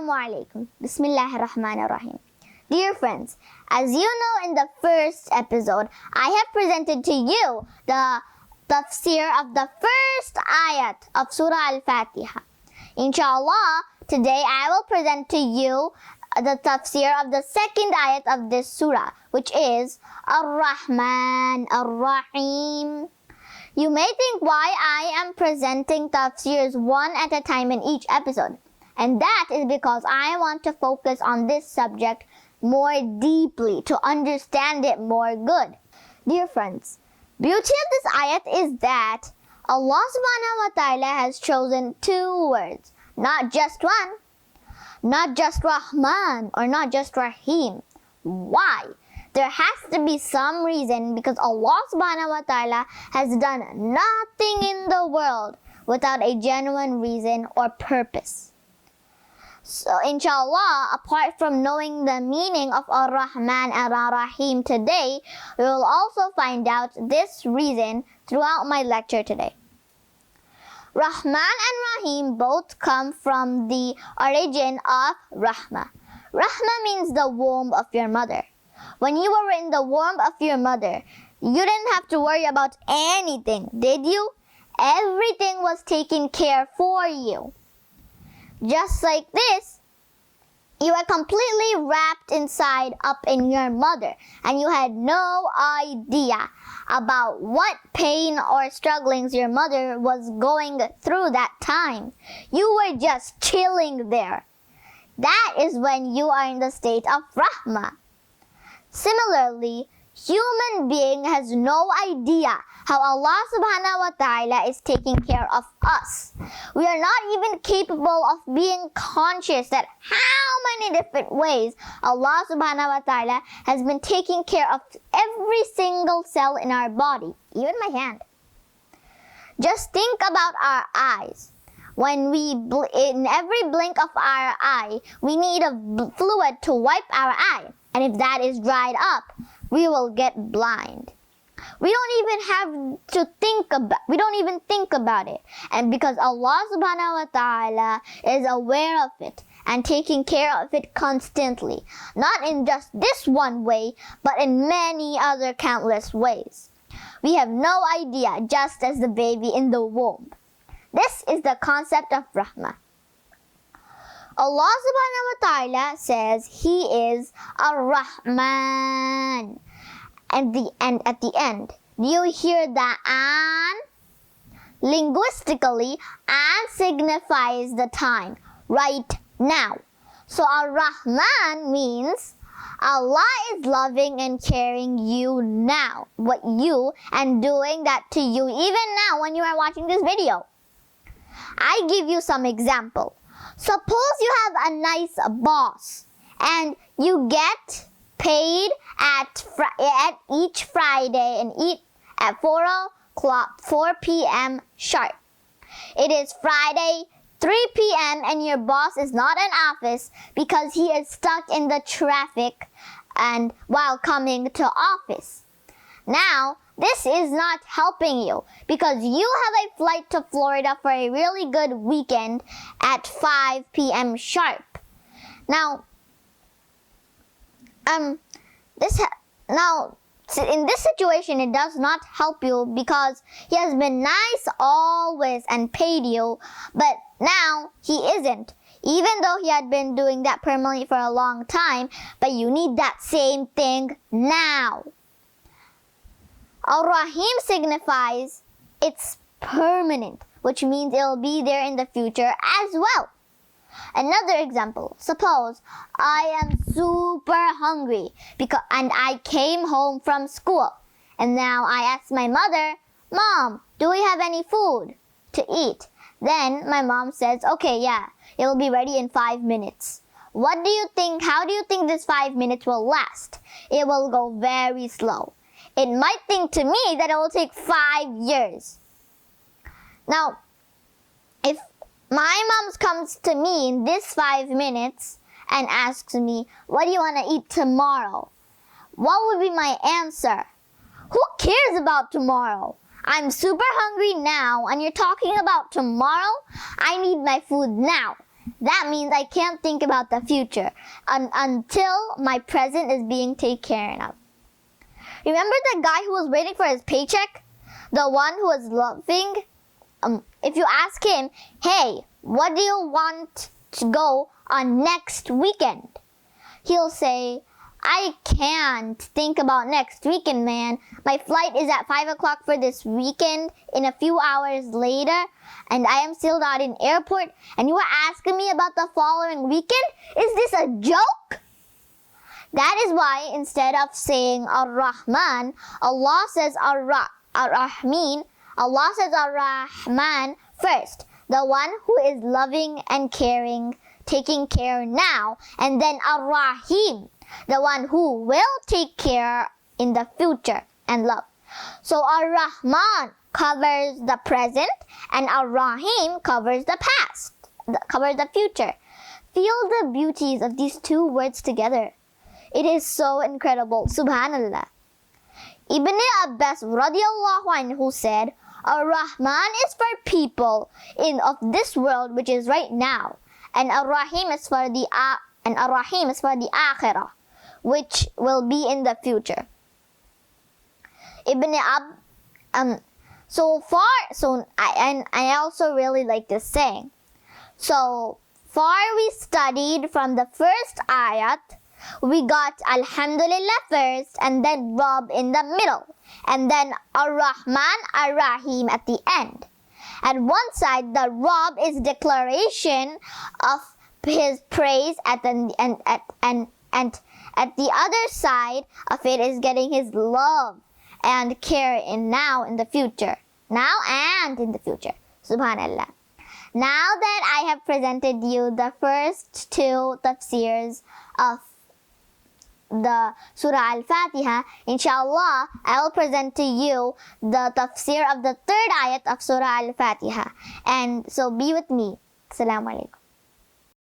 Assalamu alaikum. Bismillahir Rahmanir Rahim. Dear friends, as you know, in the first episode, I have presented to you the Tafsir of the first ayat of Surah Fatiha. InShaAllah, today I will present to you the Tafsir of the second ayat of this surah, which is Ar-Rahman Ar-Rahim. You may think why I am presenting tafsirs one at a time in each episode. And that is because I want to focus on this subject more deeply, to understand it more good. Dear friends, beauty of this ayat is that Allah subhanahu wa ta'ala has chosen two words, not just one, not just Rahman or not just Rahim. Why? There has to be some reason, because Allah subhanahu wa ta'ala has done nothing in the world without a genuine reason or purpose. So InShaAllah, apart from knowing the meaning of Ar-Rahman and Ar-Rahim today, we will also find out this reason throughout my lecture today. Rahman and Rahim both come from the origin of Rahma. Rahma means the womb of your mother. When you were in the womb of your mother, you didn't have to worry about anything, did you? Everything was taken care for you. Just like this, you were completely wrapped inside up in your mother, and you had no idea about what pain or strugglings your mother was going through that time. You were just chilling there. That is when you are in the state of Rahmah. Similarly, human being has no idea how Allah subhanahu wa ta'ala is taking care of us. We are not even capable of being conscious that how many different ways Allah subhanahu wa ta'ala has been taking care of every single cell in our body, even my hand. Just think about our eyes. When in every blink of our eye, we need a fluid to wipe our eye. And if that is dried up, we will get blind. We don't even think about it. And because Allah subhanahu wa ta'ala is aware of it and taking care of it constantly, not in just this one way, but in many other countless ways. We have no idea, just as the baby in the womb. This is the concept of Rahmah. Allah subhanahu wa ta'ala says He is Ar-Rahman. And at the end, do you hear the an? Linguistically, an signifies the time, right now. So Ar-Rahman means Allah is loving and caring you now, and doing that to you even now when you are watching this video. I give you some example. Suppose you have a nice boss and you get paid at each Friday and eat at 4 p.m. sharp. It is Friday, 3 p.m. and your boss is not in office because he is stuck in the traffic and while coming to office. Now, this is not helping you because you have a flight to Florida for a really good weekend at 5 p.m. sharp. Now, in this situation, it does not help you because he has been nice always and paid you, but now he isn't. Even though he had been doing that permanently for a long time, but you need that same thing now. Ar-Rahim signifies it's permanent, which means it'll be there in the future as well. Another example, suppose I am super hungry and I came home from school, and now I ask my mother, Mom, do we have any food to eat? Then my mom says, okay, yeah, it'll be ready in 5 minutes. How do you think this 5 minutes will last? It will go very slow. It might think to me that it will take 5 years. Now, if my mom comes to me in this 5 minutes and asks me, what do you want to eat tomorrow? What would be my answer? Who cares about tomorrow? I'm super hungry now and you're talking about tomorrow? I need my food now. That means I can't think about the future until my present is being taken care of. Remember the guy who was waiting for his paycheck? The one who was loving? If you ask him, hey, what do you want to go on next weekend? He'll say, I can't think about next weekend, man. My flight is at 5 o'clock for this weekend in a few hours later, and I am still not in airport, and you are asking me about the following weekend? Is this a joke? That is why instead of saying Ar-Rahman, Allah says Ar-Rahmin. Allah says Ar-Rahman first, the one who is loving and caring, taking care now, and then Ar-Rahim, the one who will take care in the future and love. So Ar-Rahman covers the present and Ar-Rahim covers the past, covers the future. Feel the beauties of these two words together. It is so incredible. Subhanallah. Ibn Abbas radiallahu anhu said, Ar-Rahman is for people of this world which is right now, and Ar-Rahim is for the Akhirah, which will be in the future. I also really like this saying. So far we studied from the first ayat. We got Alhamdulillah first, and then Rabb in the middle, and then Ar-Rahman, Ar-Rahim at the end. At one side, the Rabb is declaration of his praise and at the other side of it is getting his love and care in the future. Now and in the future. Subhanallah. Now that I have presented you the first two tafsirs of the Surah Al-Fatiha, InShaAllah, I will present to you the tafsir of the third ayat of Surah Al-Fatiha. And so be with me. Assalamu alaikum.